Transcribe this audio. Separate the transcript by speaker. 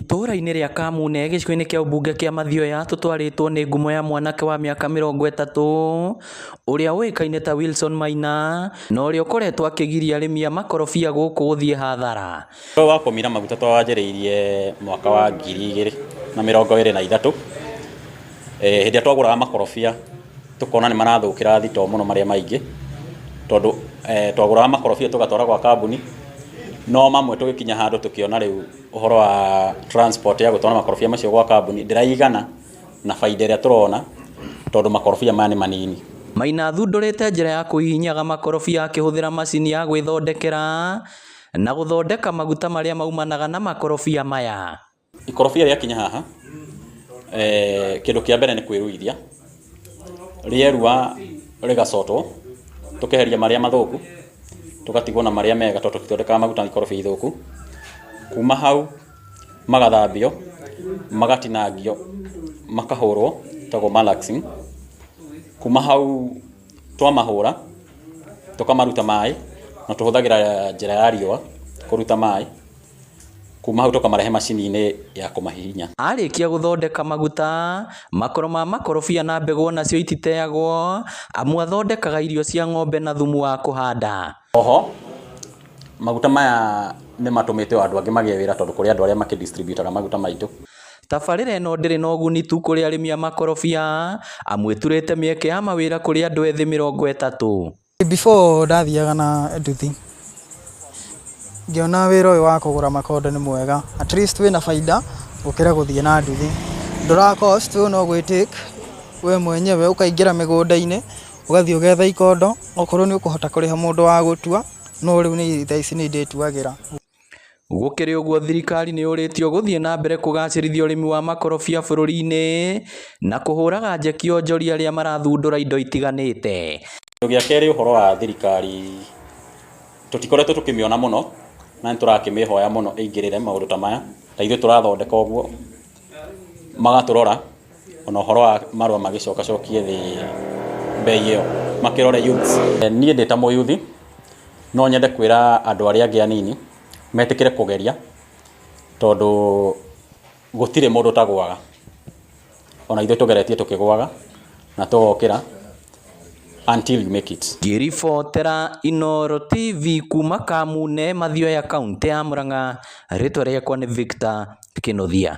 Speaker 1: Itũra-inĩ rĩa Kamune gĩcigo-inĩ kĩa ũmbunge kĩa Mathioya tũtwarĩtwo nĩ ngumo ya mwanake wa mĩaka 30 ũrĩa ũĩkaine ta Wilson Maina na ũrĩa ũkoretwo akĩgiria arĩmi a makorobia gũkũ gũthiĩ hathara.
Speaker 2: Ũyũ wa kũmira maguta twanjĩrĩirie mwaka wa 2023 hĩndĩ ĩrĩa twagũraga makorobia tũkona nĩ marathũkĩra thitoo mũno marĩa maingĩ tondũ twagũraga makorobia tũgatwara gwa kambuni no mamwe tũgĩkinya handũ tũkĩona rĩu ũhoro wa transport ya gũtwara makorobia macio gwa kambuni ndĩraigana na faida ĩrĩa tũrona tondũ makorobia maya nĩ manini.
Speaker 1: Maina athundũrĩte njĩra ya kũhihinyaga makorobia akĩhũthĩra macini ya gwĩthondekera na gũthondeka maguta marĩa maumanaga na makorobia maya.
Speaker 2: Ikorobia rĩakinya haha kĩndũ kĩa mbere nĩ kwĩruithia rĩerua rĩgacotwo tũkeheria marĩa mathũku tugatigwo na marĩa mega tondũ tũthondekaga maguta ikorobia ithũku. Kuma hau magathambio magatinangio makahũrwo tagwo malaxing. Kuma hau twamahũra tukamaruta maĩ na tuhũthagĩra njĩra ya riũa kũruta maĩ. Kuma hau tukamarehe macini-inĩ ya kũmahihinya. Arĩkia gũthondeka maguta, makoro ma makorobia na mbegũ nacio ititeagwo amu athondekaga irio cia ng'ombe na thumu wa kũhanda. Oho maguta maya nĩ matũmĩte andũ angĩ magĩe wĩra tondũ kũrĩ andũ arĩa makĩdistributaga maguta maitũ. Tabarĩra ĩno ndĩrĩ na ũguni tu kũrĩ arĩmi a makorobia amu ĩturĩte mĩeke ya mawĩra kũrĩ andũ ethĩ 30.
Speaker 3: Before ndathiaga na nduthi ngĩona wĩra ũyũ wa kũgũra makondo nĩ mwega, at least wĩna faida gũkĩra gũthiĩ na nduthi. Ndũra cost no gwĩtake we mwenyewe ũkaingĩra mĩgũnda-inĩ ũgathiĩ ũgetha ikondo okorwo nĩ ũkũhota kũrĩha mũndũ wa gũtua no rĩu nĩ thaa ici nĩ ndĩtuagĩra. Gũkĩrĩ ũguo thirikari nĩ yũrĩtio gũthiĩ na mbere kũgacĩrithia ũrĩmi wa makorobia bũrũri-inĩ na kũhũraga njeki onjoria arĩa marathundũra indo itiganĩte.
Speaker 2: Kĩndũ gĩa kerĩ ũhoro wa thirikari tũtikoretwo tũkĩmĩona mũno na nĩtũrakĩmĩhoya mũno ĩingĩrĩre maũndũ ta maya ta ithuĩ tũrathondeka ũguo magatũrora ona ũhoro wa marũa magĩcokacokie thĩ mbei ĩyo makĩrore youths. Niĩ ndĩ ta mũyuthi no nyende kwĩra andũ arĩa angĩ anini metĩkĩre kũgeria tondũ gũtirĩ mũndũ tagwaga ona ithuĩ tũgeretie tũkĩgwaga na tũgokĩra until you make it. Ngĩribotera Inooro TV kuma Kamune Mathioya kaunti ya Murang'a, rĩtwa rĩakwa nĩ Victor Kĩnuthia.